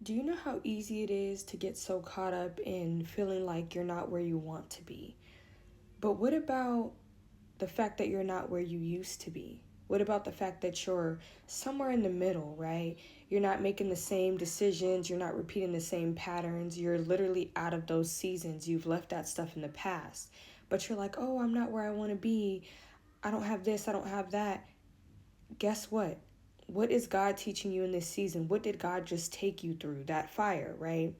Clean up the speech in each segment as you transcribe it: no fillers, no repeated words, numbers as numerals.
Do you know how easy it is to get so caught up in feeling like you're not where you want to be? But what about the fact that you're not where you used to be? What about the fact that you're somewhere in the middle, right? You're not making the same decisions, you're not repeating the same patterns, you're literally out of those seasons. You've left that stuff in the past. But you're like, oh, I'm not where I want to be. I don't have this, I don't have that. Guess what? What is God teaching you in this season? What did God just take you through? That fire, right?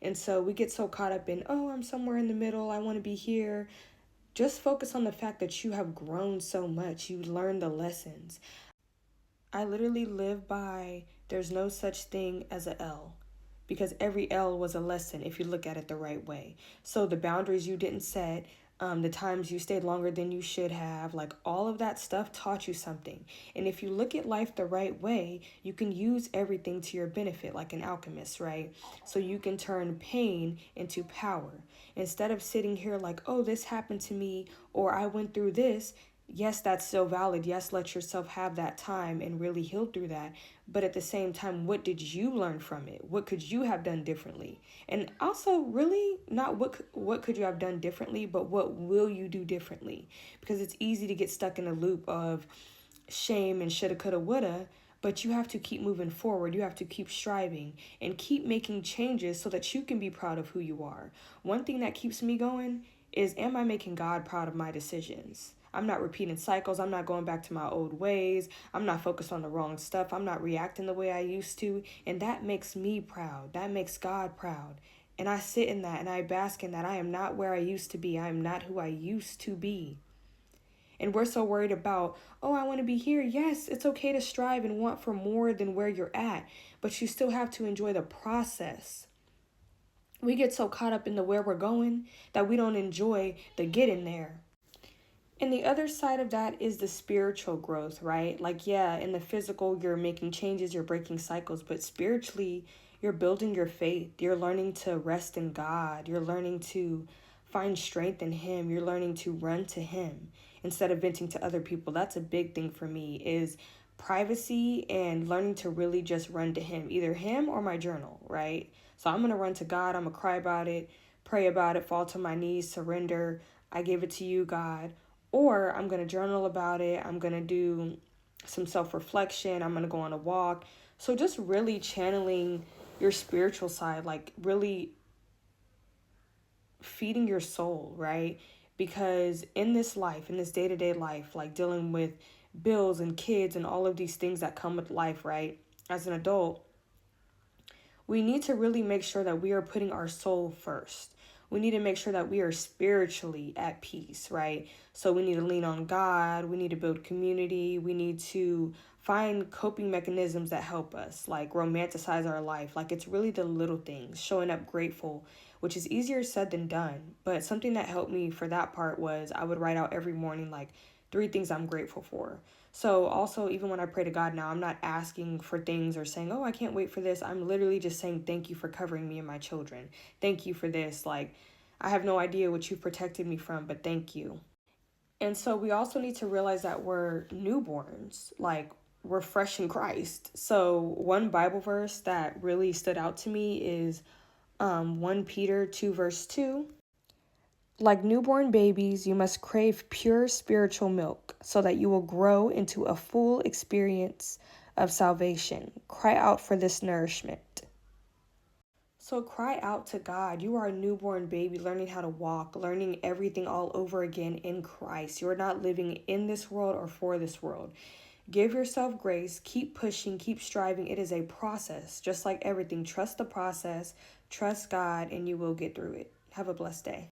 And so we get so caught up in, oh, I'm somewhere in the middle. I want to be here. Just focus on the fact that you have grown so much. You learned the lessons. I literally live by there's no such thing as a L, because every L was a lesson if you look at it the right way. So the boundaries you didn't set, the times you stayed longer than you should have, like all of that stuff taught you something. And if you look at life the right way, you can use everything to your benefit, like an alchemist, right? So you can turn pain into power. Instead of sitting here like, oh, this happened to me, or I went through this, yes, that's so valid. Yes, let yourself have that time and really heal through that. But at the same time, what did you learn from it? What could you have done differently? And also, really, not what could you have done differently, but what will you do differently? Because it's easy to get stuck in a loop of shame and shoulda, coulda, woulda. But you have to keep moving forward. You have to keep striving and keep making changes so that you can be proud of who you are. One thing that keeps me going is, am I making God proud of my decisions? I'm not repeating cycles. I'm not going back to my old ways. I'm not focused on the wrong stuff. I'm not reacting the way I used to. And that makes me proud. That makes God proud. And I sit in that and I bask in that. I am not where I used to be. I am not who I used to be. And we're so worried about, oh, I want to be here. Yes, it's okay to strive and want for more than where you're at, but you still have to enjoy the process. We get so caught up in the where we're going that we don't enjoy the getting there. And the other side of that is the spiritual growth, right? Like, yeah, in the physical, you're making changes, you're breaking cycles, but spiritually, you're building your faith. You're learning to rest in God. You're learning to find strength in Him. You're learning to run to Him instead of venting to other people. That's a big thing for me, is privacy and learning to really just run to Him, either Him or my journal, right? So I'm going to run to God. I'm going to cry about it, pray about it, fall to my knees, surrender. I give it to you, God. Or I'm going to journal about it. I'm going to do some self-reflection. I'm going to go on a walk. So just really channeling your spiritual side, like really feeding your soul, right? Because in this life, in this day-to-day life, like dealing with bills and kids and all of these things that come with life, right? As an adult, we need to really make sure that we are putting our soul first. We need to make sure that we are spiritually at peace, right? So we need to lean on God. We need to build community. We need to find coping mechanisms that help us, like romanticize our life. Like, it's really the little things, showing up grateful, which is easier said than done. But something that helped me for that part was I would write out every morning, like, 3 things I'm grateful for. So also, even when I pray to God now, I'm not asking for things or saying, oh, I can't wait for this. I'm literally just saying, thank you for covering me and my children. Thank you for this. Like, I have no idea what you've protected me from, but thank you. And so we also need to realize that we're newborns, like we're fresh in Christ. So one Bible verse that really stood out to me is 1 Peter 2 verse 2. Like newborn babies, you must crave pure spiritual milk so that you will grow into a full experience of salvation. Cry out for this nourishment. So cry out to God. You are a newborn baby learning how to walk, learning everything all over again in Christ. You are not living in this world or for this world. Give yourself grace. Keep pushing. Keep striving. It is a process. Just like everything, trust the process, trust God, and you will get through it. Have a blessed day.